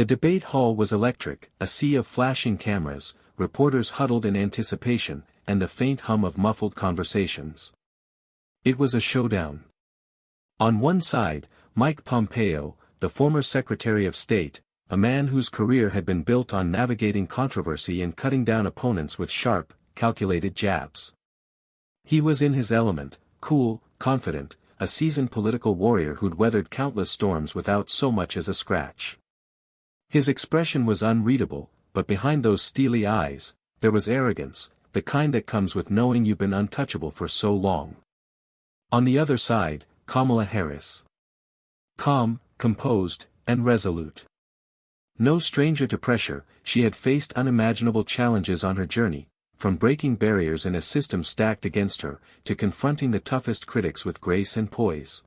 The debate hall was electric, a sea of flashing cameras, reporters huddled in anticipation, and the faint hum of muffled conversations. It was a showdown. On one side, Mike Pompeo, the former Secretary of State, a man whose career had been built on navigating controversy and cutting down opponents with sharp, calculated jabs. He was in his element, cool, confident, a seasoned political warrior who'd weathered countless storms without so much as a scratch. His expression was unreadable, but behind those steely eyes, there was arrogance, the kind that comes with knowing you've been untouchable for so long. On the other side, Kamala Harris. Calm, composed, and resolute. No stranger to pressure, she had faced unimaginable challenges on her journey, from breaking barriers in a system stacked against her, to confronting the toughest critics with grace and poise.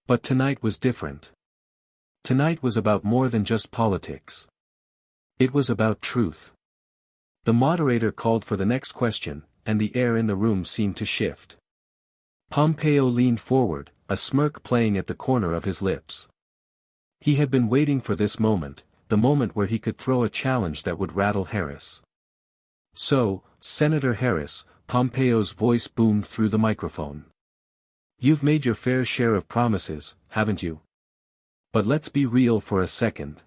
But tonight was different. Tonight was about more than just politics. It was about truth. The moderator called for the next question, and the air in the room seemed to shift. Pompeo leaned forward, a smirk playing at the corner of his lips. He had been waiting for this moment, the moment where he could throw a challenge that would rattle Harris. So, Senator Harris, Pompeo's voice boomed through the microphone. You've made your fair share of promises, haven't you? But let's be real for a second.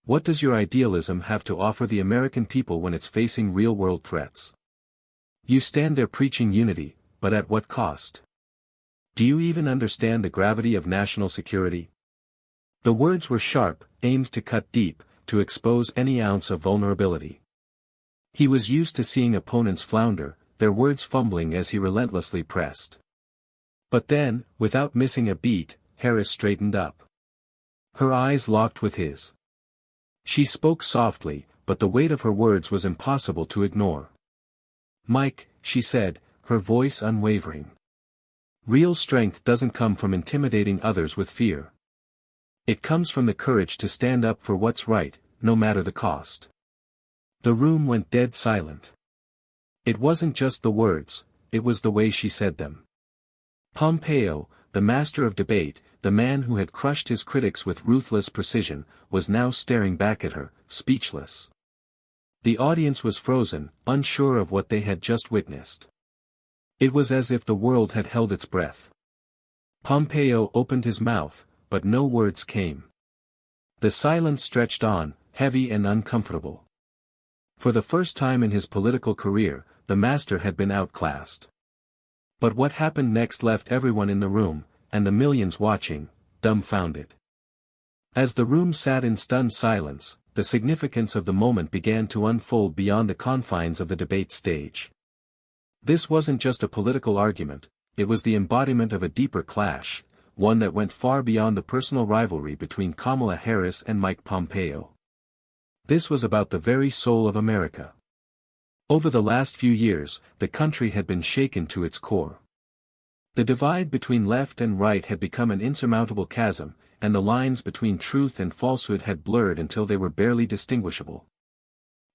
What does your idealism have to offer the American people when it's facing real-world threats? You stand there preaching unity, but at what cost? Do you even understand the gravity of national security? The words were sharp, aimed to cut deep, to expose any ounce of vulnerability. He was used to seeing opponents flounder, their words fumbling as he relentlessly pressed. But then, without missing a beat, Harris straightened up. Her eyes locked with his. She spoke softly, but the weight of her words was impossible to ignore. Mike, she said, her voice unwavering. Real strength doesn't come from intimidating others with fear. It comes from the courage to stand up for what's right, no matter the cost. The room went dead silent. It wasn't just the words, it was the way she said them. Pompeo, the master of debate, the man who had crushed his critics with ruthless precision, was now staring back at her, speechless. The audience was frozen, unsure of what they had just witnessed. It was as if the world had held its breath. Pompeo opened his mouth, but no words came. The silence stretched on, heavy and uncomfortable. For the first time in his political career, the master had been outclassed. But what happened next left everyone in the room, and the millions watching, dumbfounded. As the room sat in stunned silence, the significance of the moment began to unfold beyond the confines of the debate stage. This wasn't just a political argument, it was the embodiment of a deeper clash, one that went far beyond the personal rivalry between Kamala Harris and Mike Pompeo. This was about the very soul of America. Over the last few years, the country had been shaken to its core. The divide between left and right had become an insurmountable chasm, and the lines between truth and falsehood had blurred until they were barely distinguishable.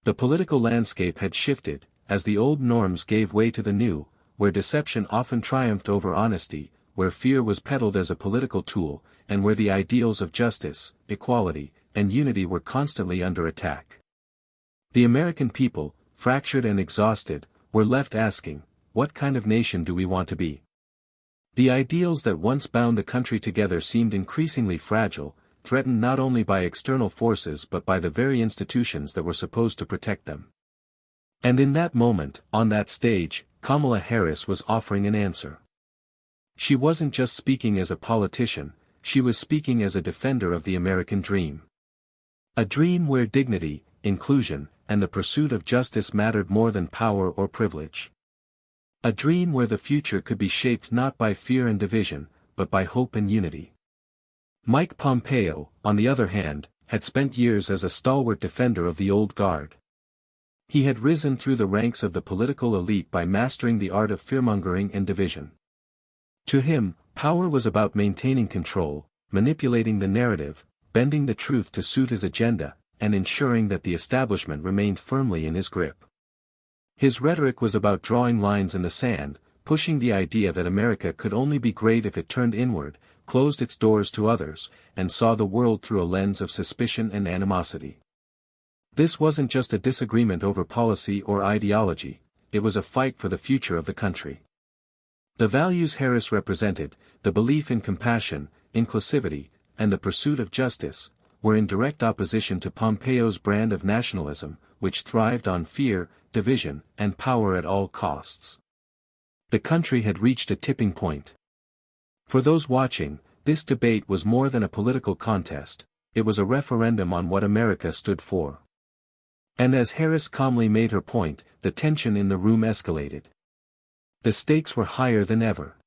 The political landscape had shifted, as the old norms gave way to the new, where deception often triumphed over honesty, where fear was peddled as a political tool, and where the ideals of justice, equality, and unity were constantly under attack. The American people, fractured and exhausted, were left asking, what kind of nation do we want to be? The ideals that once bound the country together seemed increasingly fragile, threatened not only by external forces but by the very institutions that were supposed to protect them. And in that moment, on that stage, Kamala Harris was offering an answer. She wasn't just speaking as a politician, she was speaking as a defender of the American dream. A dream where dignity, inclusion, and the pursuit of justice mattered more than power or privilege. A dream where the future could be shaped not by fear and division, but by hope and unity. Mike Pompeo, on the other hand, had spent years as a stalwart defender of the old guard. He had risen through the ranks of the political elite by mastering the art of fearmongering and division. To him, power was about maintaining control, manipulating the narrative, bending the truth to suit his agenda, and ensuring that the establishment remained firmly in his grip. His rhetoric was about drawing lines in the sand, pushing the idea that America could only be great if it turned inward, closed its doors to others, and saw the world through a lens of suspicion and animosity. This wasn't just a disagreement over policy or ideology, it was a fight for the future of the country. The values Harris represented, the belief in compassion, inclusivity, and the pursuit of justice, were in direct opposition to Pompeo's brand of nationalism, which thrived on fear, division, and power at all costs. The country had reached a tipping point. For those watching, this debate was more than a political contest, it was a referendum on what America stood for. And as Harris calmly made her point, the tension in the room escalated. The stakes were higher than ever.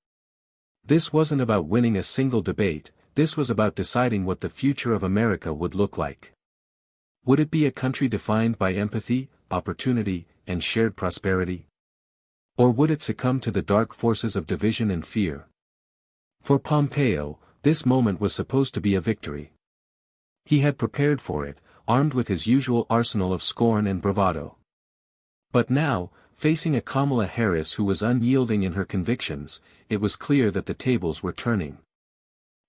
This wasn't about winning a single debate, this was about deciding what the future of America would look like. Would it be a country defined by empathy, opportunity, and shared prosperity? Or would it succumb to the dark forces of division and fear? For Pompeo, this moment was supposed to be a victory. He had prepared for it, armed with his usual arsenal of scorn and bravado. But now, facing a Kamala Harris who was unyielding in her convictions, it was clear that the tables were turning.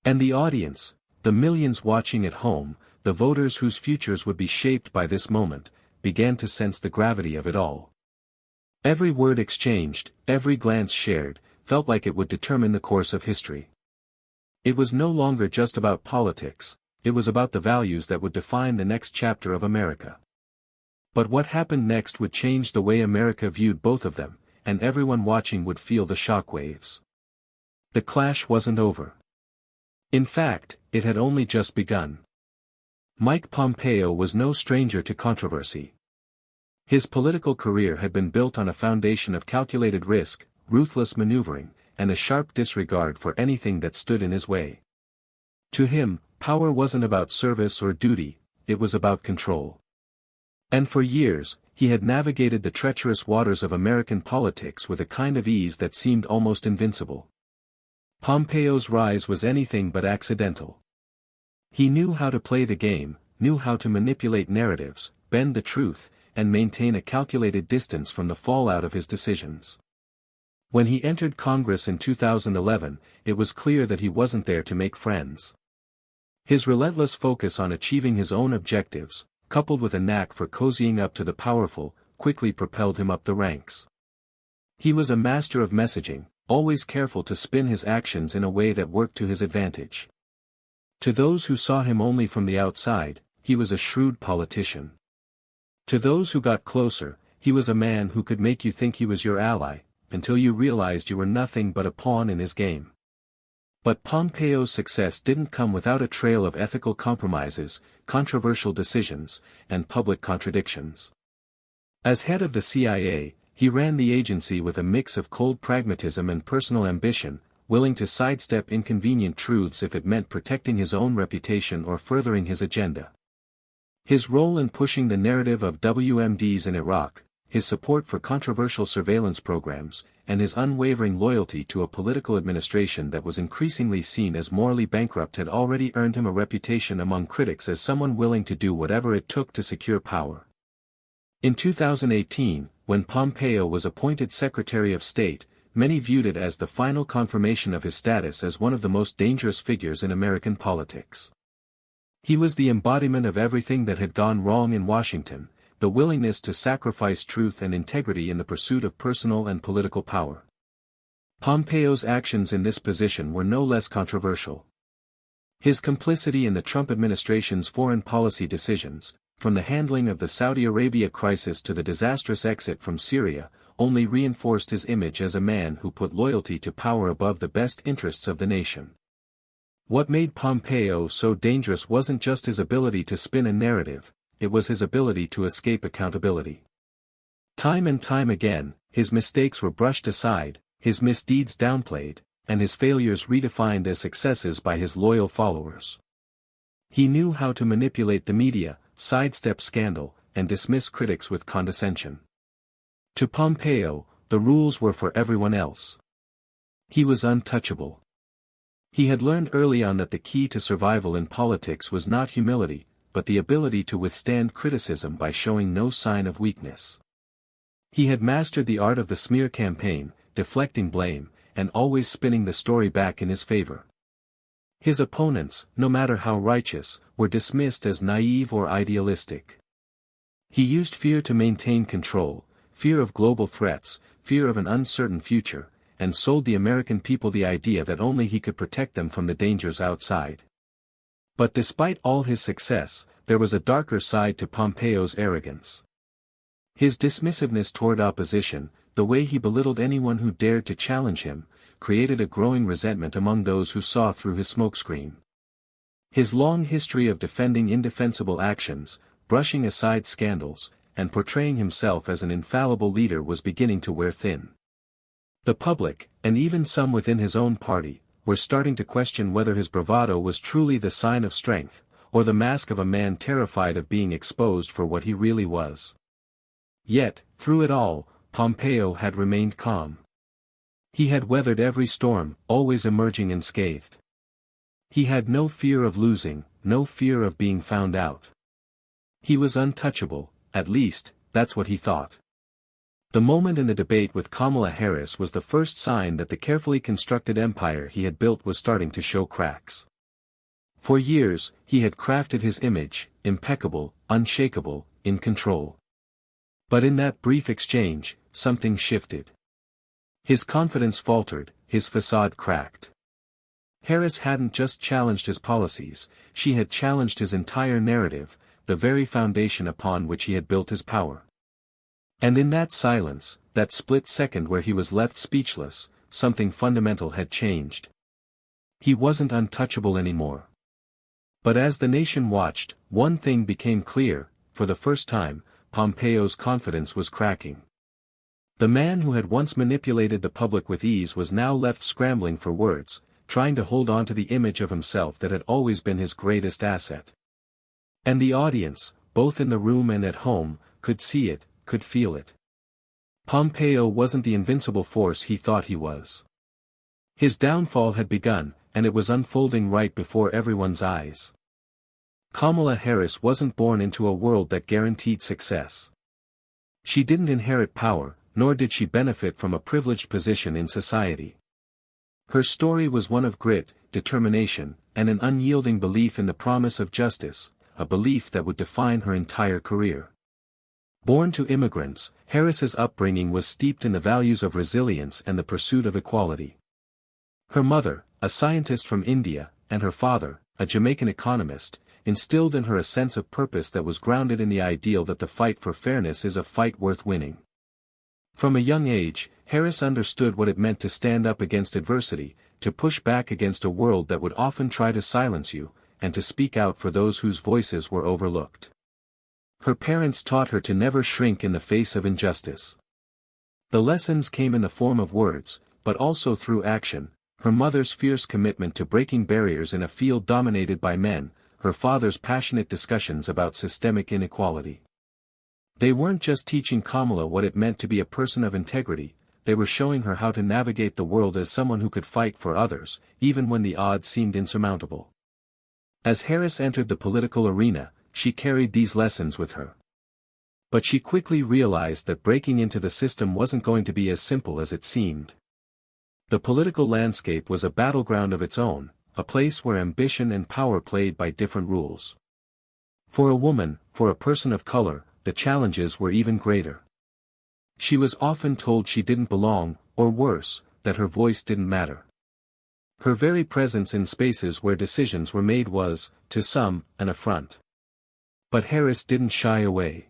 And the audience, the millions watching at home, the voters whose futures would be shaped by this moment, began to sense the gravity of it all. Every word exchanged, every glance shared, felt like it would determine the course of history. It was no longer just about politics, it was about the values that would define the next chapter of America. But what happened next would change the way America viewed both of them, and everyone watching would feel the shockwaves. The clash wasn't over. In fact, it had only just begun. Mike Pompeo was no stranger to controversy. His political career had been built on a foundation of calculated risk, ruthless maneuvering, and a sharp disregard for anything that stood in his way. To him, power wasn't about service or duty, it was about control. And for years, he had navigated the treacherous waters of American politics with a kind of ease that seemed almost invincible. Pompeo's rise was anything but accidental. He knew how to play the game, knew how to manipulate narratives, bend the truth, and maintain a calculated distance from the fallout of his decisions. When he entered Congress in 2011, it was clear that he wasn't there to make friends. His relentless focus on achieving his own objectives, coupled with a knack for cozying up to the powerful, quickly propelled him up the ranks. He was a master of messaging, always careful to spin his actions in a way that worked to his advantage. To those who saw him only from the outside, he was a shrewd politician. To those who got closer, he was a man who could make you think he was your ally, until you realized you were nothing but a pawn in his game. But Pompeo's success didn't come without a trail of ethical compromises, controversial decisions, and public contradictions. As head of the CIA, he ran the agency with a mix of cold pragmatism and personal ambition, willing to sidestep inconvenient truths if it meant protecting his own reputation or furthering his agenda. His role in pushing the narrative of WMDs in Iraq, his support for controversial surveillance programs, and his unwavering loyalty to a political administration that was increasingly seen as morally bankrupt had already earned him a reputation among critics as someone willing to do whatever it took to secure power. In 2018, when Pompeo was appointed Secretary of State, many viewed it as the final confirmation of his status as one of the most dangerous figures in American politics. He was the embodiment of everything that had gone wrong in Washington, the willingness to sacrifice truth and integrity in the pursuit of personal and political power. Pompeo's actions in this position were no less controversial. His complicity in the Trump administration's foreign policy decisions, from the handling of the Saudi Arabia crisis to the disastrous exit from Syria, only reinforced his image as a man who put loyalty to power above the best interests of the nation. What made Pompeo so dangerous wasn't just his ability to spin a narrative, it was his ability to escape accountability. Time and time again, his mistakes were brushed aside, his misdeeds downplayed, and his failures redefined as successes by his loyal followers. He knew how to manipulate the media, sidestep scandal, and dismiss critics with condescension. To Pompeo, the rules were for everyone else. He was untouchable. He had learned early on that the key to survival in politics was not humility, but the ability to withstand criticism by showing no sign of weakness. He had mastered the art of the smear campaign, deflecting blame, and always spinning the story back in his favor. His opponents, no matter how righteous, were dismissed as naive or idealistic. He used fear to maintain control, fear of global threats, fear of an uncertain future, and sold the American people the idea that only he could protect them from the dangers outside. But despite all his success, there was a darker side to Pompeo's arrogance. His dismissiveness toward opposition, the way he belittled anyone who dared to challenge him, created a growing resentment among those who saw through his smokescreen. His long history of defending indefensible actions, brushing aside scandals, and portraying himself as an infallible leader was beginning to wear thin. The public, and even some within his own party, were starting to question whether his bravado was truly the sign of strength, or the mask of a man terrified of being exposed for what he really was. Yet, through it all, Pompeo had remained calm. He had weathered every storm, always emerging unscathed. He had no fear of losing, no fear of being found out. He was untouchable, at least, that's what he thought. The moment in the debate with Kamala Harris was the first sign that the carefully constructed empire he had built was starting to show cracks. For years, he had crafted his image, impeccable, unshakable, in control. But in that brief exchange, something shifted. His confidence faltered, his facade cracked. Harris hadn't just challenged his policies, she had challenged his entire narrative, the very foundation upon which he had built his power. And in that silence, that split second where he was left speechless, something fundamental had changed. He wasn't untouchable anymore. But as the nation watched, one thing became clear: for the first time, Pompeo's confidence was cracking. The man who had once manipulated the public with ease was now left scrambling for words, trying to hold on to the image of himself that had always been his greatest asset. And the audience, both in the room and at home, could see it, could feel it. Pompeo wasn't the invincible force he thought he was. His downfall had begun, and it was unfolding right before everyone's eyes. Kamala Harris wasn't born into a world that guaranteed success. She didn't inherit power, nor did she benefit from a privileged position in society. Her story was one of grit, determination, and an unyielding belief in the promise of justice, a belief that would define her entire career. Born to immigrants, Harris's upbringing was steeped in the values of resilience and the pursuit of equality. Her mother, a scientist from India, and her father, a Jamaican economist, instilled in her a sense of purpose that was grounded in the ideal that the fight for fairness is a fight worth winning. From a young age, Harris understood what it meant to stand up against adversity, to push back against a world that would often try to silence you, and to speak out for those whose voices were overlooked. Her parents taught her to never shrink in the face of injustice. The lessons came in the form of words, but also through action: her mother's fierce commitment to breaking barriers in a field dominated by men, her father's passionate discussions about systemic inequality. They weren't just teaching Kamala what it meant to be a person of integrity, they were showing her how to navigate the world as someone who could fight for others, even when the odds seemed insurmountable. As Harris entered the political arena, she carried these lessons with her. But she quickly realized that breaking into the system wasn't going to be as simple as it seemed. The political landscape was a battleground of its own, a place where ambition and power played by different rules. For a woman, for a person of color, the challenges were even greater. She was often told she didn't belong, or worse, that her voice didn't matter. Her very presence in spaces where decisions were made was, to some, an affront. But Harris didn't shy away.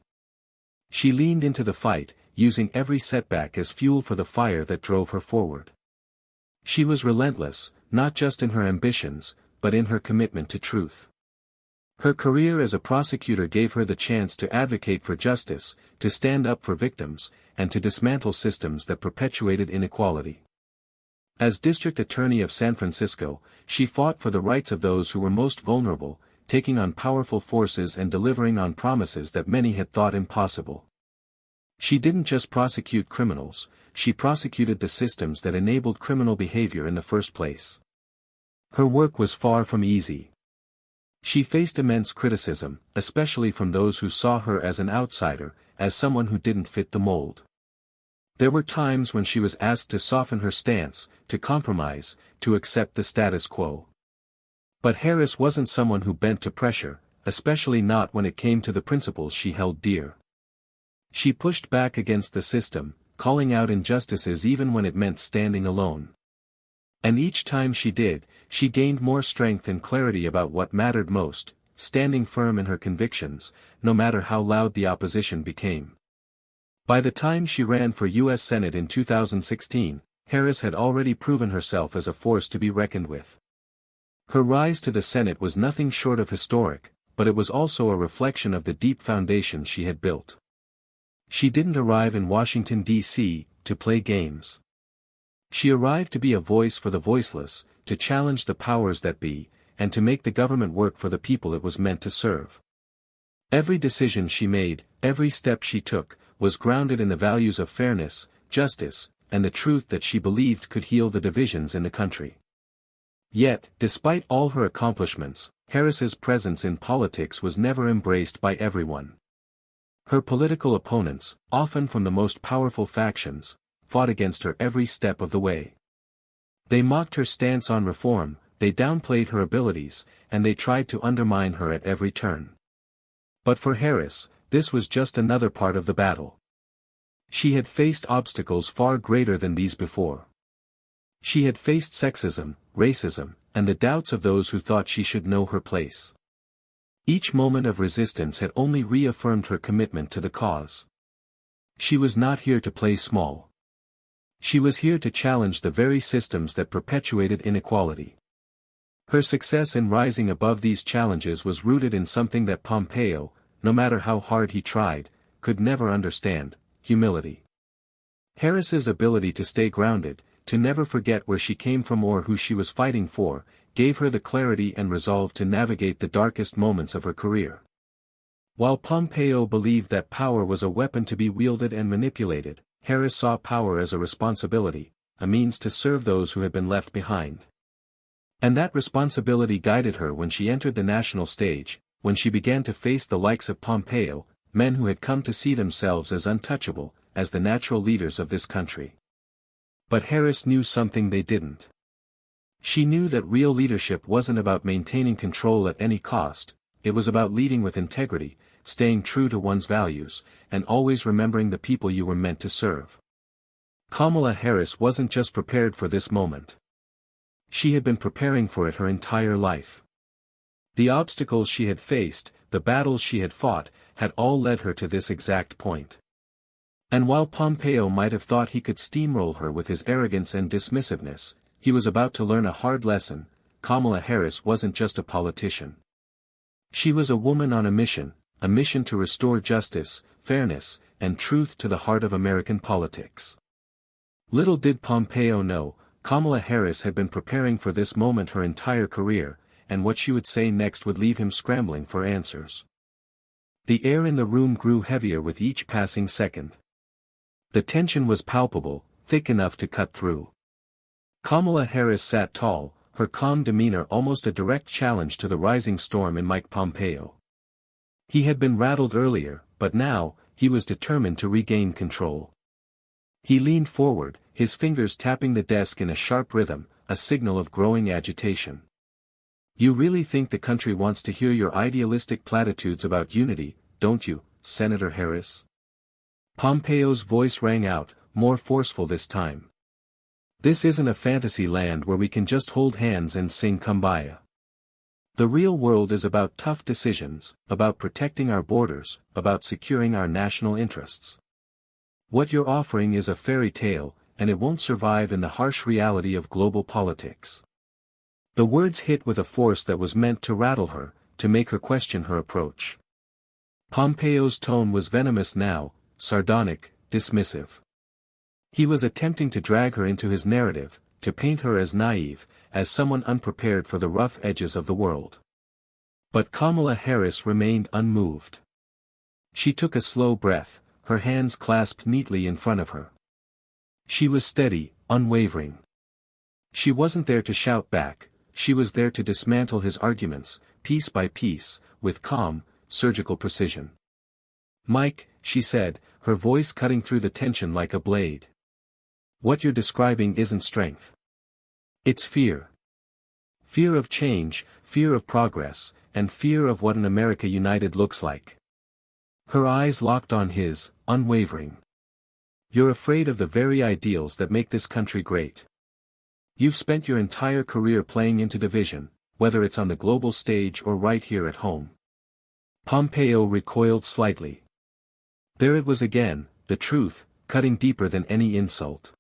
She leaned into the fight, using every setback as fuel for the fire that drove her forward. She was relentless, not just in her ambitions, but in her commitment to truth. Her career as a prosecutor gave her the chance to advocate for justice, to stand up for victims, and to dismantle systems that perpetuated inequality. As district attorney of San Francisco, she fought for the rights of those who were most vulnerable, taking on powerful forces and delivering on promises that many had thought impossible. She didn't just prosecute criminals, she prosecuted the systems that enabled criminal behavior in the first place. Her work was far from easy. She faced immense criticism, especially from those who saw her as an outsider, as someone who didn't fit the mold. There were times when she was asked to soften her stance, to compromise, to accept the status quo. But Harris wasn't someone who bent to pressure, especially not when it came to the principles she held dear. She pushed back against the system, calling out injustices even when it meant standing alone. And each time she did, she gained more strength and clarity about what mattered most, standing firm in her convictions, no matter how loud the opposition became. By the time she ran for U.S. Senate in 2016, Harris had already proven herself as a force to be reckoned with. Her rise to the Senate was nothing short of historic, but it was also a reflection of the deep foundation she had built. She didn't arrive in Washington, D.C., to play games. She arrived to be a voice for the voiceless, to challenge the powers that be, and to make the government work for the people it was meant to serve. Every decision she made, every step she took, was grounded in the values of fairness, justice, and the truth that she believed could heal the divisions in the country. Yet, despite all her accomplishments, Harris's presence in politics was never embraced by everyone. Her political opponents, often from the most powerful factions, fought against her every step of the way. They mocked her stance on reform, they downplayed her abilities, and they tried to undermine her at every turn. But for Harris, this was just another part of the battle. She had faced obstacles far greater than these before. She had faced sexism, racism, and the doubts of those who thought she should know her place. Each moment of resistance had only reaffirmed her commitment to the cause. She was not here to play small. She was here to challenge the very systems that perpetuated inequality. Her success in rising above these challenges was rooted in something that Pompeo, no matter how hard he tried, could never understand: humility. Harris's ability to stay grounded, to never forget where she came from or who she was fighting for, gave her the clarity and resolve to navigate the darkest moments of her career. While Pompeo believed that power was a weapon to be wielded and manipulated, Harris saw power as a responsibility, a means to serve those who had been left behind. And that responsibility guided her when she entered the national stage, when she began to face the likes of Pompeo, men who had come to see themselves as untouchable, as the natural leaders of this country. But Harris knew something they didn't. She knew that real leadership wasn't about maintaining control at any cost, it was about leading with integrity, staying true to one's values, and always remembering the people you were meant to serve. Kamala Harris wasn't just prepared for this moment. She had been preparing for it her entire life. The obstacles she had faced, the battles she had fought, had all led her to this exact point. And while Pompeo might have thought he could steamroll her with his arrogance and dismissiveness, he was about to learn a hard lesson: Kamala Harris wasn't just a politician. She was a woman on a mission to restore justice, fairness, and truth to the heart of American politics. Little did Pompeo know, Kamala Harris had been preparing for this moment her entire career, and what she would say next would leave him scrambling for answers. The air in the room grew heavier with each passing second. The tension was palpable, thick enough to cut through. Kamala Harris sat tall, her calm demeanor almost a direct challenge to the rising storm in Mike Pompeo. He had been rattled earlier, but now, he was determined to regain control. He leaned forward, his fingers tapping the desk in a sharp rhythm, a signal of growing agitation. "You really think the country wants to hear your idealistic platitudes about unity, don't you, Senator Harris?" Pompeo's voice rang out, more forceful this time. "This isn't a fantasy land where we can just hold hands and sing Kumbaya. The real world is about tough decisions, about protecting our borders, about securing our national interests. What you're offering is a fairy tale, and it won't survive in the harsh reality of global politics." The words hit with a force that was meant to rattle her, to make her question her approach. Pompeo's tone was venomous now, sardonic, dismissive. He was attempting to drag her into his narrative, to paint her as naive, as someone unprepared for the rough edges of the world. But Kamala Harris remained unmoved. She took a slow breath, her hands clasped neatly in front of her. She was steady, unwavering. She wasn't there to shout back, she was there to dismantle his arguments, piece by piece, with calm, surgical precision. "Mike," she said, her voice cutting through the tension like a blade. "What you're describing isn't strength. It's fear. Fear of change, fear of progress, and fear of what an America united looks like. Her eyes locked on his, unwavering. You're afraid of the very ideals that make this country great. You've spent your entire career playing into division, whether it's on the global stage or right here at home. Pompeo recoiled slightly. There it was again, the truth, cutting deeper than any insult.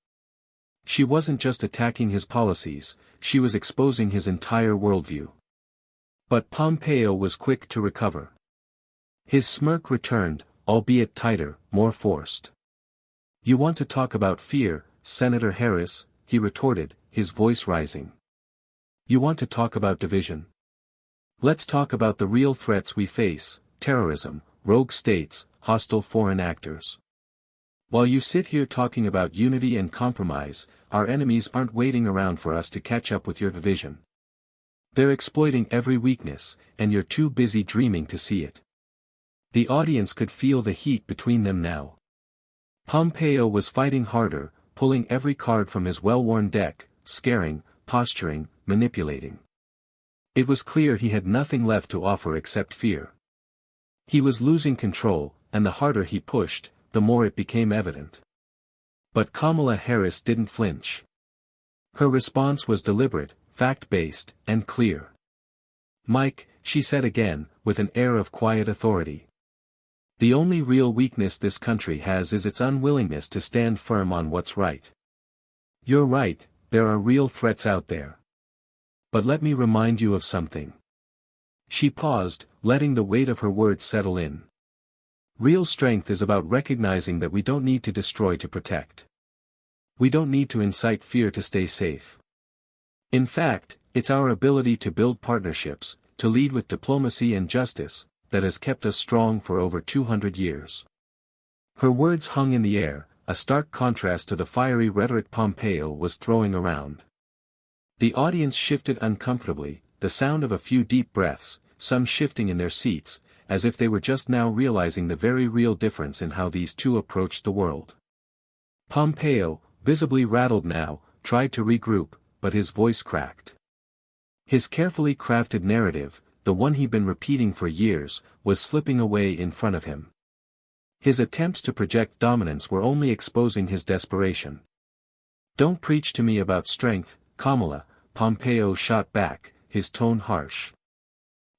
She wasn't just attacking his policies, she was exposing his entire worldview. But Pompeo was quick to recover. His smirk returned, albeit tighter, more forced. You want to talk about fear, Senator Harris, he retorted, his voice rising. You want to talk about division? Let's talk about the real threats we face, terrorism, rogue states, hostile foreign actors. While you sit here talking about unity and compromise, our enemies aren't waiting around for us to catch up with your division. They're exploiting every weakness, and you're too busy dreaming to see it. The audience could feel the heat between them now. Pompeo was fighting harder, pulling every card from his well-worn deck, scaring, posturing, manipulating. It was clear he had nothing left to offer except fear. He was losing control, and the harder he pushed, the more it became evident. But Kamala Harris didn't flinch. Her response was deliberate, fact-based, and clear. Mike, she said again, with an air of quiet authority. The only real weakness this country has is its unwillingness to stand firm on what's right. You're right, there are real threats out there. But let me remind you of something. She paused, letting the weight of her words settle in. Real strength is about recognizing that we don't need to destroy to protect. We don't need to incite fear to stay safe. In fact, it's our ability to build partnerships, to lead with diplomacy and justice, that has kept us strong for over 200 years. Her words hung in the air, a stark contrast to the fiery rhetoric Pompeo was throwing around. The audience shifted uncomfortably, the sound of a few deep breaths, some shifting in their seats, as if they were just now realizing the very real difference in how these two approached the world. Pompeo, visibly rattled now, tried to regroup, but his voice cracked. His carefully crafted narrative, the one he'd been repeating for years, was slipping away in front of him. His attempts to project dominance were only exposing his desperation. Don't preach to me about strength, Kamala, Pompeo shot back, his tone harsh.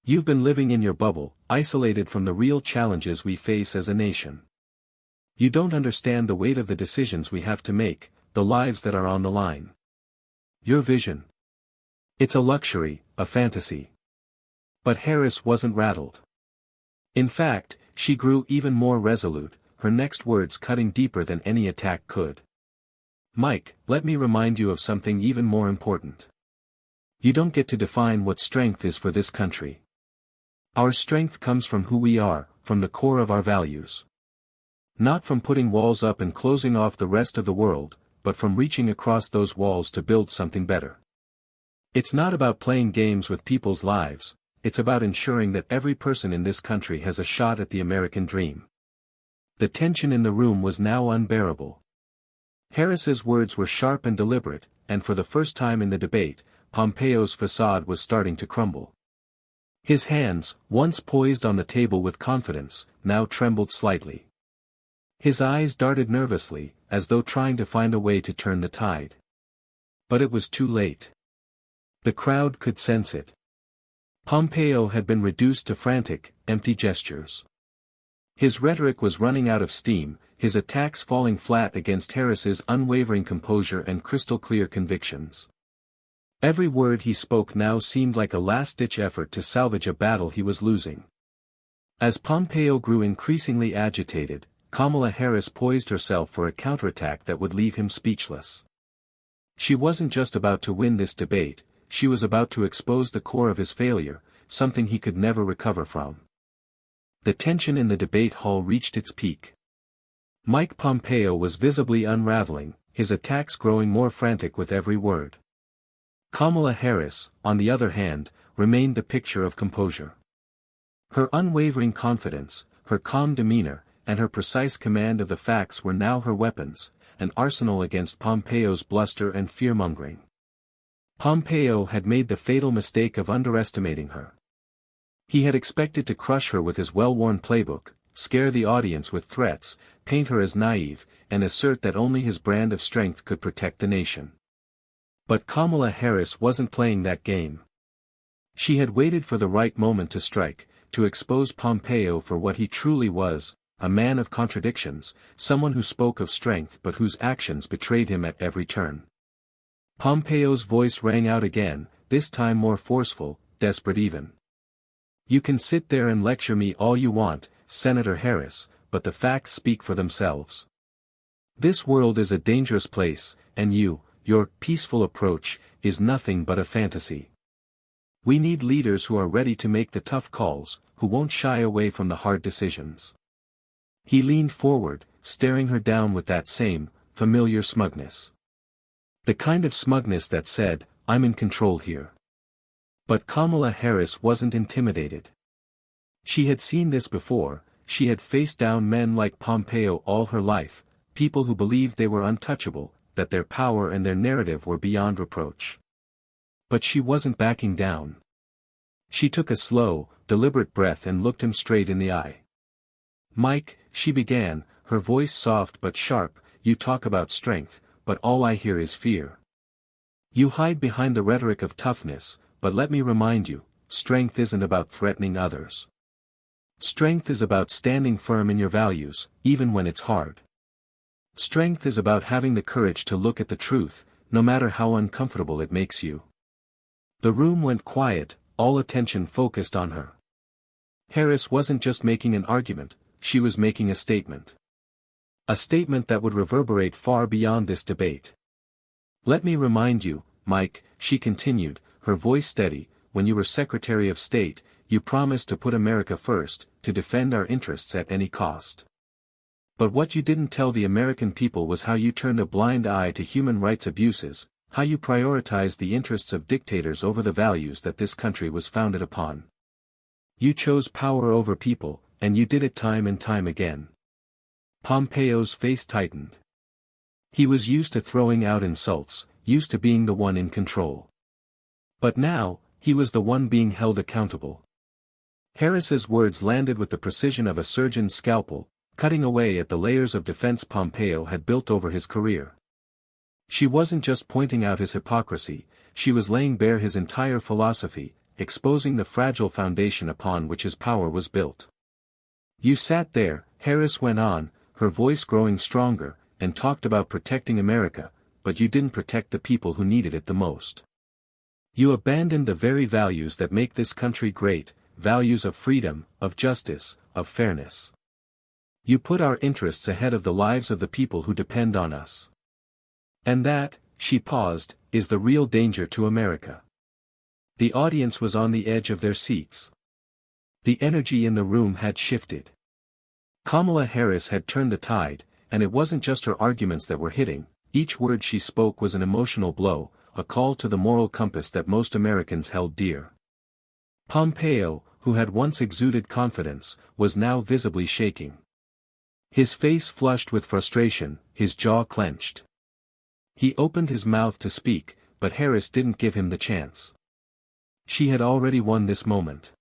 You've been living in your bubble, isolated from the real challenges we face as a nation. You don't understand the weight of the decisions we have to make, the lives that are on the line. Your vision. It's a luxury, a fantasy. But Harris wasn't rattled. In fact, she grew even more resolute, her next words cutting deeper than any attack could. Mike, let me remind you of something even more important. You don't get to define what strength is for this country. Our strength comes from who we are, from the core of our values. Not from putting walls up and closing off the rest of the world, but from reaching across those walls to build something better. It's not about playing games with people's lives, it's about ensuring that every person in this country has a shot at the American dream. The tension in the room was now unbearable. Harris's words were sharp and deliberate, and for the first time in the debate, Pompeo's facade was starting to crumble. His hands, once poised on the table with confidence, now trembled slightly. His eyes darted nervously, as though trying to find a way to turn the tide. But it was too late. The crowd could sense it. Pompeo had been reduced to frantic, empty gestures. His rhetoric was running out of steam, his attacks falling flat against Harris's unwavering composure and crystal-clear convictions. Every word he spoke now seemed like a last-ditch effort to salvage a battle he was losing. As Pompeo grew increasingly agitated, Kamala Harris poised herself for a counterattack that would leave him speechless. She wasn't just about to win this debate, she was about to expose the core of his failure, something he could never recover from. The tension in the debate hall reached its peak. Mike Pompeo was visibly unraveling, his attacks growing more frantic with every word. Kamala Harris, on the other hand, remained the picture of composure. Her unwavering confidence, her calm demeanor, and her precise command of the facts were now her weapons, an arsenal against Pompeo's bluster and fear-mongering. Pompeo had made the fatal mistake of underestimating her. He had expected to crush her with his well-worn playbook, scare the audience with threats, paint her as naive, and assert that only his brand of strength could protect the nation. But Kamala Harris wasn't playing that game. She had waited for the right moment to strike, to expose Pompeo for what he truly was, a man of contradictions, someone who spoke of strength but whose actions betrayed him at every turn. Pompeo's voice rang out again, this time more forceful, desperate even. You can sit there and lecture me all you want, Senator Harris, but the facts speak for themselves. This world is a dangerous place, and your peaceful approach, is nothing but a fantasy. We need leaders who are ready to make the tough calls, who won't shy away from the hard decisions. He leaned forward, staring her down with that same, familiar smugness. The kind of smugness that said, I'm in control here. But Kamala Harris wasn't intimidated. She had seen this before, she had faced down men like Pompeo all her life, people who believed they were untouchable, that their power and their narrative were beyond reproach. But she wasn't backing down. She took a slow, deliberate breath and looked him straight in the eye. Mike, she began, her voice soft but sharp, you talk about strength, but all I hear is fear. You hide behind the rhetoric of toughness, but let me remind you, strength isn't about threatening others. Strength is about standing firm in your values, even when it's hard. Strength is about having the courage to look at the truth, no matter how uncomfortable it makes you. The room went quiet, all attention focused on her. Harris wasn't just making an argument, she was making a statement. A statement that would reverberate far beyond this debate. Let me remind you, Mike, she continued, her voice steady, when you were Secretary of State, you promised to put America first, to defend our interests at any cost. But what you didn't tell the American people was how you turned a blind eye to human rights abuses, how you prioritized the interests of dictators over the values that this country was founded upon. You chose power over people, and you did it time and time again. Pompeo's face tightened. He was used to throwing out insults, used to being the one in control. But now, he was the one being held accountable. Harris's words landed with the precision of a surgeon's scalpel, cutting away at the layers of defense Pompeo had built over his career. She wasn't just pointing out his hypocrisy, she was laying bare his entire philosophy, exposing the fragile foundation upon which his power was built. You sat there, Harris went on, her voice growing stronger, and talked about protecting America, but you didn't protect the people who needed it the most. You abandoned the very values that make this country great, values of freedom, of justice, of fairness. You put our interests ahead of the lives of the people who depend on us. And that, she paused, is the real danger to America. The audience was on the edge of their seats. The energy in the room had shifted. Kamala Harris had turned the tide, and it wasn't just her arguments that were hitting, each word she spoke was an emotional blow, a call to the moral compass that most Americans held dear. Pompeo, who had once exuded confidence, was now visibly shaking. His face flushed with frustration, his jaw clenched. He opened his mouth to speak, but Harris didn't give him the chance. She had already won this moment.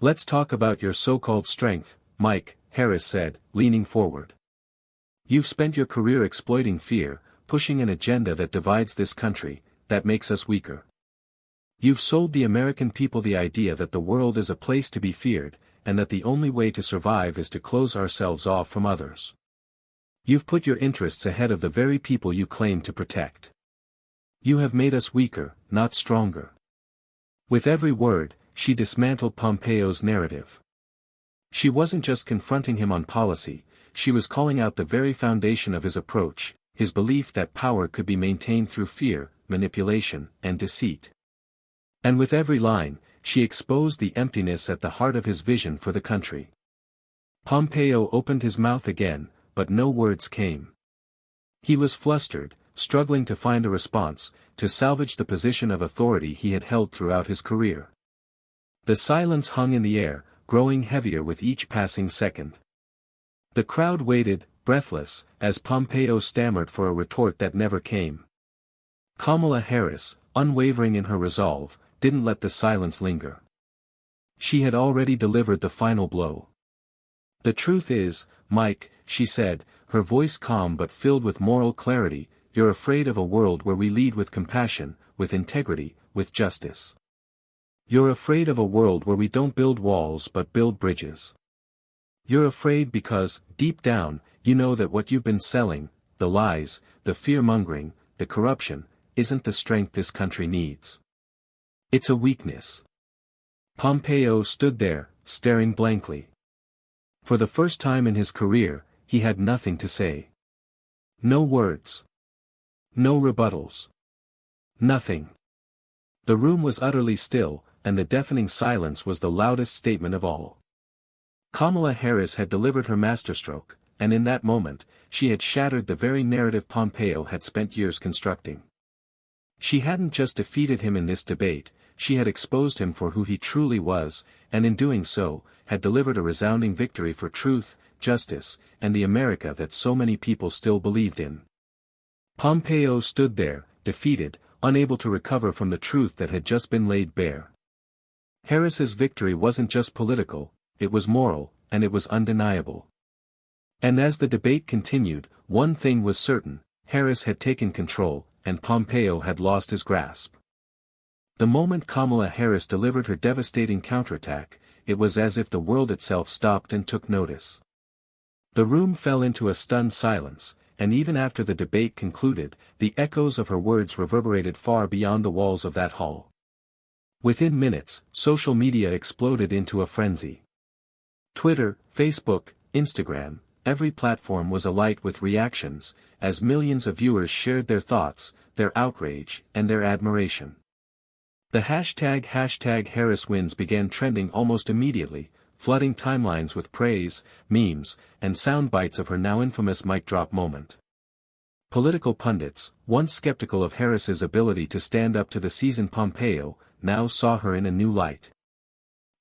Let's talk about your so-called strength, Mike, Harris said, leaning forward. You've spent your career exploiting fear, pushing an agenda that divides this country, that makes us weaker. You've sold the American people the idea that the world is a place to be feared, and that the only way to survive is to close ourselves off from others. You've put your interests ahead of the very people you claim to protect. You have made us weaker, not stronger. With every word, she dismantled Pompeo's narrative. She wasn't just confronting him on policy, she was calling out the very foundation of his approach, his belief that power could be maintained through fear, manipulation, and deceit. And with every line, she exposed the emptiness at the heart of his vision for the country. Pompeo opened his mouth again, but no words came. He was flustered, struggling to find a response, to salvage the position of authority he had held throughout his career. The silence hung in the air, growing heavier with each passing second. The crowd waited, breathless, as Pompeo stammered for a retort that never came. Kamala Harris, unwavering in her resolve, didn't let the silence linger. She had already delivered the final blow. "The truth is, Mike," she said, her voice calm but filled with moral clarity, "you're afraid of a world where we lead with compassion, with integrity, with justice. You're afraid of a world where we don't build walls but build bridges. You're afraid because, deep down, you know that what you've been selling, the lies, the fear-mongering, the corruption, isn't the strength this country needs. It's a weakness." Pompeo stood there, staring blankly. For the first time in his career, he had nothing to say. No words. No rebuttals. Nothing. The room was utterly still, and the deafening silence was the loudest statement of all. Kamala Harris had delivered her masterstroke, and in that moment, she had shattered the very narrative Pompeo had spent years constructing. She hadn't just defeated him in this debate, she had exposed him for who he truly was, and in doing so, had delivered a resounding victory for truth, justice, and the America that so many people still believed in. Pompeo stood there, defeated, unable to recover from the truth that had just been laid bare. Harris's victory wasn't just political, it was moral, and it was undeniable. And as the debate continued, one thing was certain: Harris had taken control, and Pompeo had lost his grasp. The moment Kamala Harris delivered her devastating counterattack, it was as if the world itself stopped and took notice. The room fell into a stunned silence, and even after the debate concluded, the echoes of her words reverberated far beyond the walls of that hall. Within minutes, social media exploded into a frenzy. Twitter, Facebook, Instagram, every platform was alight with reactions, as millions of viewers shared their thoughts, their outrage, and their admiration. The hashtag Harris wins began trending almost immediately, flooding timelines with praise, memes, and sound bites of her now infamous mic drop moment. Political pundits, once skeptical of Harris's ability to stand up to the seasoned Pompeo, now saw her in a new light.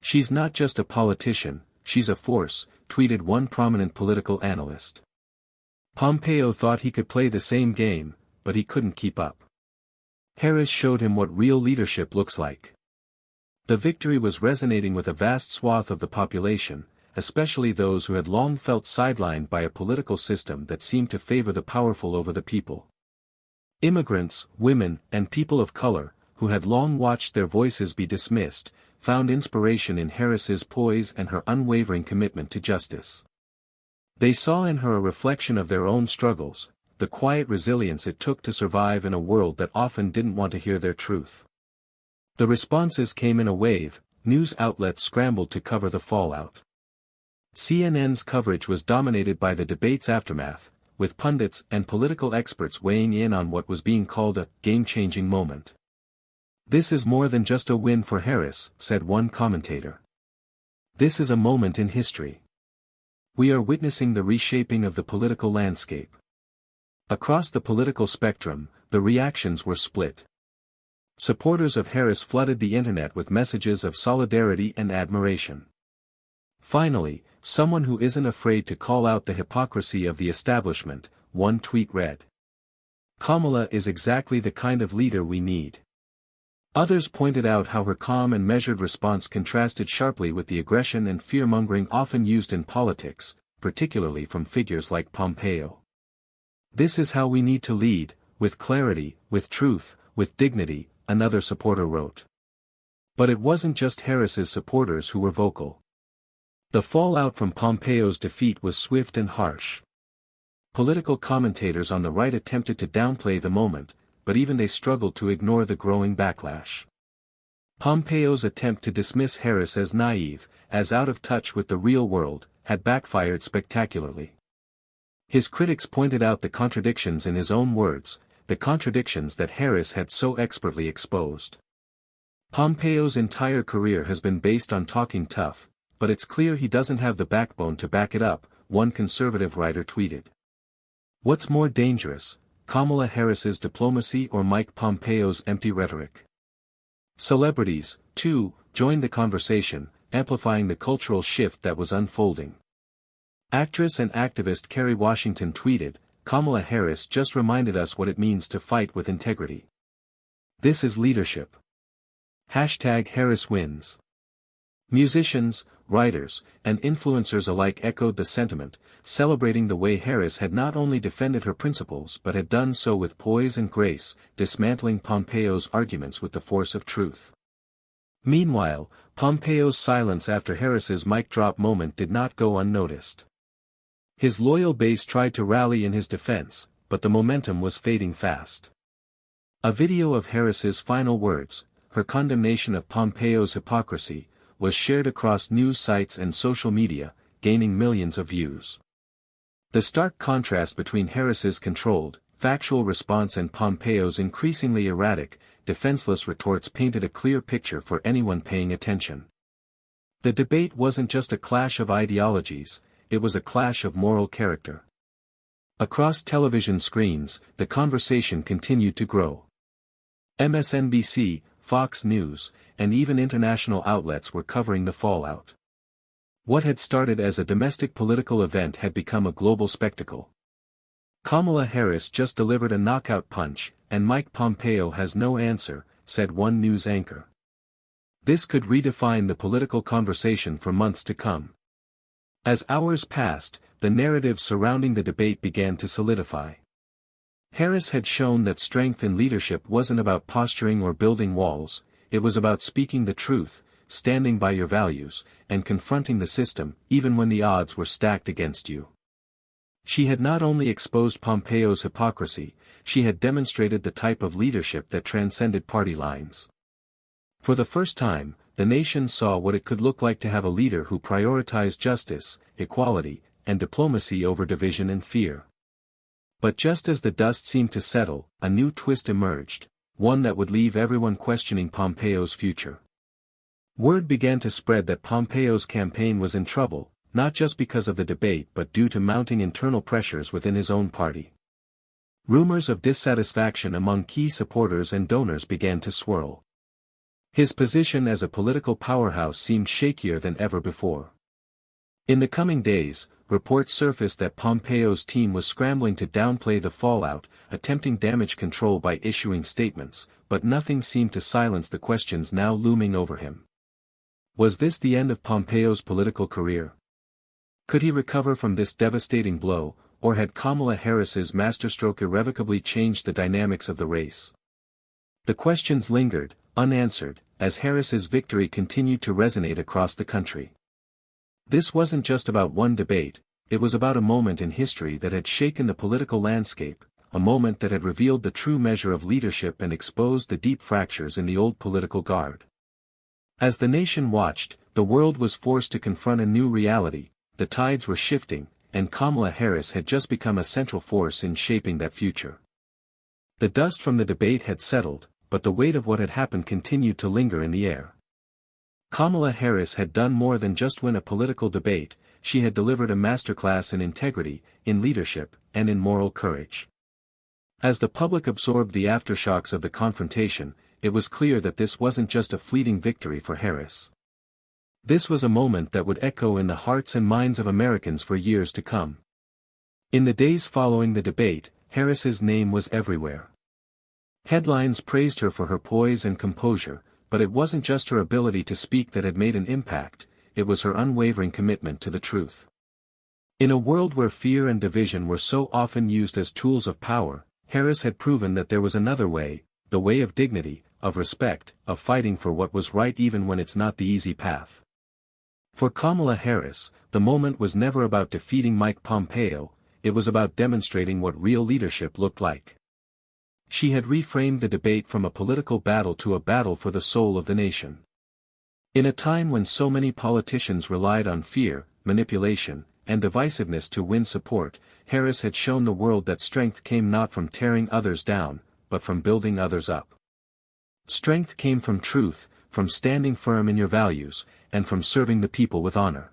"She's not just a politician, she's a force," tweeted one prominent political analyst. Pompeo thought he could play the same game, but he couldn't keep up. Harris showed him what real leadership looks like. The victory was resonating with a vast swath of the population, especially those who had long felt sidelined by a political system that seemed to favor the powerful over the people. Immigrants, women, and people of color, who had long watched their voices be dismissed, found inspiration in Harris's poise and her unwavering commitment to justice. They saw in her a reflection of their own struggles, the quiet resilience it took to survive in a world that often didn't want to hear their truth. The responses came in a wave, news outlets scrambled to cover the fallout. CNN's coverage was dominated by the debate's aftermath, with pundits and political experts weighing in on what was being called a game-changing moment. "This is more than just a win for Harris," said one commentator. "This is a moment in history. We are witnessing the reshaping of the political landscape." Across the political spectrum, the reactions were split. Supporters of Harris flooded the internet with messages of solidarity and admiration. "Finally, someone who isn't afraid to call out the hypocrisy of the establishment," one tweet read. "Kamala is exactly the kind of leader we need." Others pointed out how her calm and measured response contrasted sharply with the aggression and fear-mongering often used in politics, particularly from figures like Pompeo. "This is how we need to lead, with clarity, with truth, with dignity," another supporter wrote. But it wasn't just Harris's supporters who were vocal. The fallout from Pompeo's defeat was swift and harsh. Political commentators on the right attempted to downplay the moment, but even they struggled to ignore the growing backlash. Pompeo's attempt to dismiss Harris as naive, as out of touch with the real world, had backfired spectacularly. His critics pointed out the contradictions in his own words, the contradictions that Harris had so expertly exposed. Pompeo's entire career has been based on talking tough, but it's clear he doesn't have the backbone to back it up, one conservative writer tweeted. What's more dangerous, Kamala Harris's diplomacy or Mike Pompeo's empty rhetoric? Celebrities, too, joined the conversation, amplifying the cultural shift that was unfolding. Actress and activist Kerry Washington tweeted, "Kamala Harris just reminded us what it means to fight with integrity." This is leadership. Hashtag Harris wins. Musicians, writers, and influencers alike echoed the sentiment, celebrating the way Harris had not only defended her principles but had done so with poise and grace, dismantling Pompeo's arguments with the force of truth. Meanwhile, Pompeo's silence after Harris's mic drop moment did not go unnoticed. His loyal base tried to rally in his defense, but the momentum was fading fast. A video of Harris's final words, her condemnation of Pompeo's hypocrisy, was shared across news sites and social media, gaining millions of views. The stark contrast between Harris's controlled, factual response and Pompeo's increasingly erratic, defenseless retorts painted a clear picture for anyone paying attention. The debate wasn't just a clash of ideologies, it was a clash of moral character. Across television screens, the conversation continued to grow. MSNBC, Fox News, and even international outlets were covering the fallout. What had started as a domestic political event had become a global spectacle. Kamala Harris just delivered a knockout punch, and Mike Pompeo has no answer, said one news anchor. This could redefine the political conversation for months to come. As hours passed, the narrative surrounding the debate began to solidify. Harris had shown that strength in leadership wasn't about posturing or building walls, it was about speaking the truth, standing by your values, and confronting the system, even when the odds were stacked against you. She had not only exposed Pompeo's hypocrisy, she had demonstrated the type of leadership that transcended party lines. For the first time, the nation saw what it could look like to have a leader who prioritized justice, equality, and diplomacy over division and fear. But just as the dust seemed to settle, a new twist emerged, one that would leave everyone questioning Pompeo's future. Word began to spread that Pompeo's campaign was in trouble, not just because of the debate but due to mounting internal pressures within his own party. Rumors of dissatisfaction among key supporters and donors began to swirl. His position as a political powerhouse seemed shakier than ever before. In the coming days, reports surfaced that Pompeo's team was scrambling to downplay the fallout, attempting damage control by issuing statements, but nothing seemed to silence the questions now looming over him. Was this the end of Pompeo's political career? Could he recover from this devastating blow, or had Kamala Harris's masterstroke irrevocably changed the dynamics of the race? The questions lingered, unanswered, as Harris's victory continued to resonate across the country. This wasn't just about one debate, it was about a moment in history that had shaken the political landscape, a moment that had revealed the true measure of leadership and exposed the deep fractures in the old political guard. As the nation watched, the world was forced to confront a new reality, the tides were shifting, and Kamala Harris had just become a central force in shaping that future. The dust from the debate had settled, but the weight of what had happened continued to linger in the air. Kamala Harris had done more than just win a political debate, she had delivered a masterclass in integrity, in leadership, and in moral courage. As the public absorbed the aftershocks of the confrontation, it was clear that this wasn't just a fleeting victory for Harris. This was a moment that would echo in the hearts and minds of Americans for years to come. In the days following the debate, Harris's name was everywhere. Headlines praised her for her poise and composure, but it wasn't just her ability to speak that had made an impact, it was her unwavering commitment to the truth. In a world where fear and division were so often used as tools of power, Harris had proven that there was another way, the way of dignity, of respect, of fighting for what was right even when it's not the easy path. For Kamala Harris, the moment was never about defeating Mike Pompeo, it was about demonstrating what real leadership looked like. She had reframed the debate from a political battle to a battle for the soul of the nation. In a time when so many politicians relied on fear, manipulation, and divisiveness to win support, Harris had shown the world that strength came not from tearing others down, but from building others up. Strength came from truth, from standing firm in your values, and from serving the people with honor.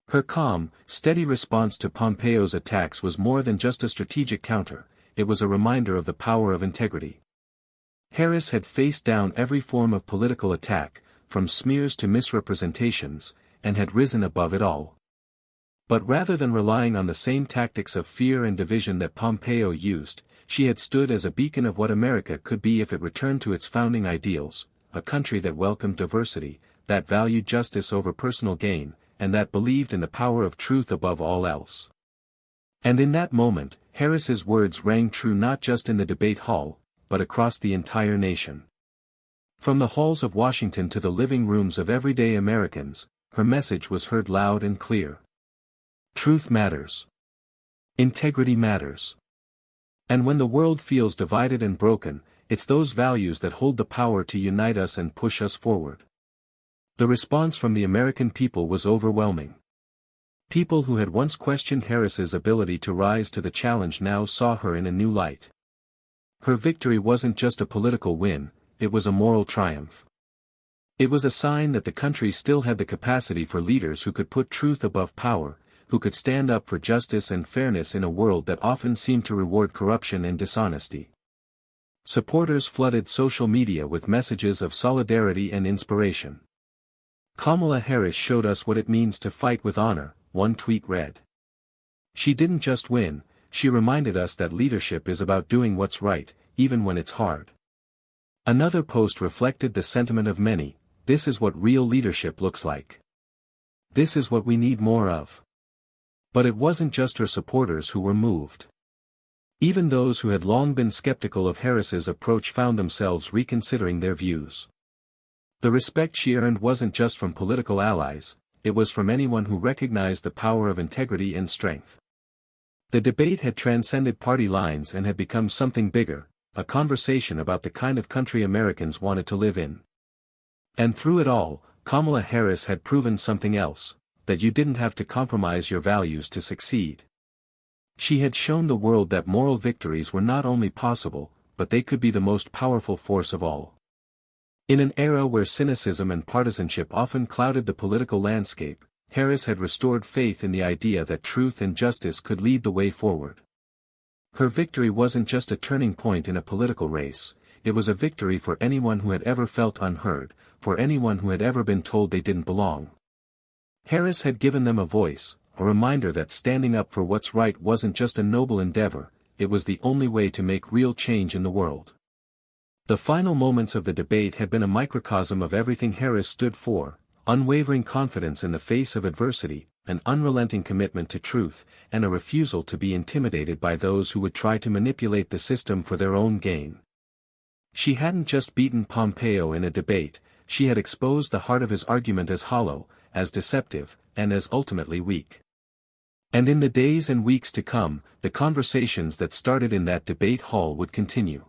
Her calm, steady response to Pompeo's attacks was more than just a strategic counter, it was a reminder of the power of integrity. Harris had faced down every form of political attack, from smears to misrepresentations, and had risen above it all. But rather than relying on the same tactics of fear and division that Pompeo used, she had stood as a beacon of what America could be if it returned to its founding ideals, a country that welcomed diversity, that valued justice over personal gain, and that believed in the power of truth above all else. And in that moment, Harris's words rang true not just in the debate hall, but across the entire nation. From the halls of Washington to the living rooms of everyday Americans, her message was heard loud and clear. Truth matters. Integrity matters. And when the world feels divided and broken, it's those values that hold the power to unite us and push us forward. The response from the American people was overwhelming. People who had once questioned Harris's ability to rise to the challenge now saw her in a new light. Her victory wasn't just a political win, it was a moral triumph. It was a sign that the country still had the capacity for leaders who could put truth above power, who could stand up for justice and fairness in a world that often seemed to reward corruption and dishonesty. Supporters flooded social media with messages of solidarity and inspiration. Kamala Harris showed us what it means to fight with honor, one tweet read. She didn't just win, she reminded us that leadership is about doing what's right, even when it's hard. Another post reflected the sentiment of many, this is what real leadership looks like. This is what we need more of. But it wasn't just her supporters who were moved. Even those who had long been skeptical of Harris's approach found themselves reconsidering their views. The respect she earned wasn't just from political allies, it was from anyone who recognized the power of integrity and strength. The debate had transcended party lines and had become something bigger, a conversation about the kind of country Americans wanted to live in. And through it all, Kamala Harris had proven something else, that you didn't have to compromise your values to succeed. She had shown the world that moral victories were not only possible, but they could be the most powerful force of all. In an era where cynicism and partisanship often clouded the political landscape, Harris had restored faith in the idea that truth and justice could lead the way forward. Her victory wasn't just a turning point in a political race, it was a victory for anyone who had ever felt unheard, for anyone who had ever been told they didn't belong. Harris had given them a voice, a reminder that standing up for what's right wasn't just a noble endeavor, it was the only way to make real change in the world. The final moments of the debate had been a microcosm of everything Harris stood for, unwavering confidence in the face of adversity, an unrelenting commitment to truth, and a refusal to be intimidated by those who would try to manipulate the system for their own gain. She hadn't just beaten Pompeo in a debate, she had exposed the heart of his argument as hollow, as deceptive, and as ultimately weak. And in the days and weeks to come, the conversations that started in that debate hall would continue.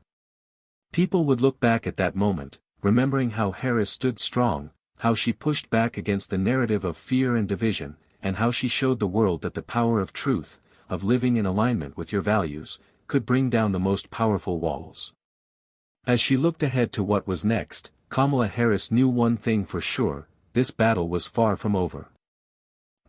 People would look back at that moment, remembering how Harris stood strong, how she pushed back against the narrative of fear and division, and how she showed the world that the power of truth, of living in alignment with your values, could bring down the most powerful walls. As she looked ahead to what was next, Kamala Harris knew one thing for sure, this battle was far from over.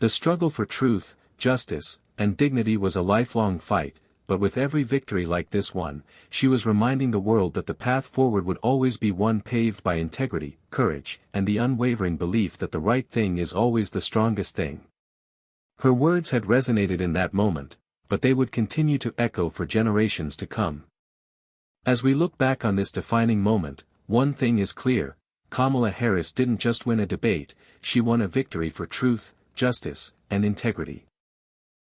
The struggle for truth, justice, and dignity was a lifelong fight, but with every victory like this one, she was reminding the world that the path forward would always be one paved by integrity, courage, and the unwavering belief that the right thing is always the strongest thing. Her words had resonated in that moment, but they would continue to echo for generations to come. As we look back on this defining moment, one thing is clear, Kamala Harris didn't just win a debate, she won a victory for truth, justice, and integrity.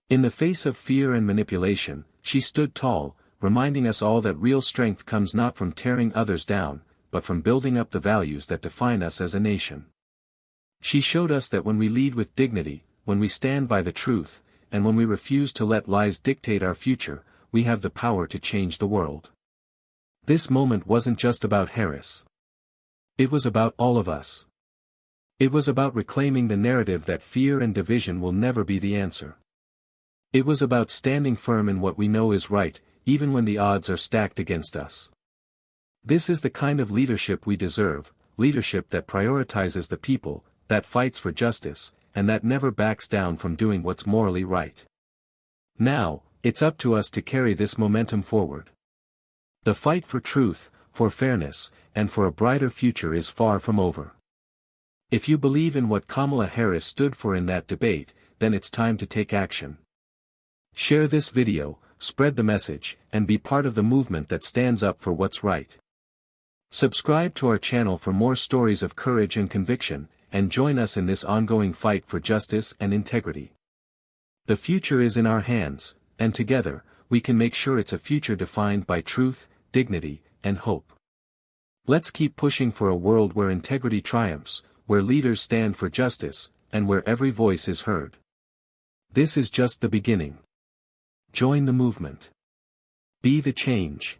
In the face of fear and manipulation, she stood tall, reminding us all that real strength comes not from tearing others down, but from building up the values that define us as a nation. She showed us that when we lead with dignity, when we stand by the truth, and when we refuse to let lies dictate our future, we have the power to change the world. This moment wasn't just about Harris. It was about all of us. It was about reclaiming the narrative that fear and division will never be the answer. It was about standing firm in what we know is right, even when the odds are stacked against us. This is the kind of leadership we deserve, leadership that prioritizes the people, that fights for justice, and that never backs down from doing what's morally right. Now, it's up to us to carry this momentum forward. The fight for truth, for fairness, and for a brighter future is far from over. If you believe in what Kamala Harris stood for in that debate, then it's time to take action. Share this video, spread the message, and be part of the movement that stands up for what's right. Subscribe to our channel for more stories of courage and conviction, and join us in this ongoing fight for justice and integrity. The future is in our hands, and together, we can make sure it's a future defined by truth, dignity, and hope. Let's keep pushing for a world where integrity triumphs, where leaders stand for justice, and where every voice is heard. This is just the beginning. Join the movement. Be the change.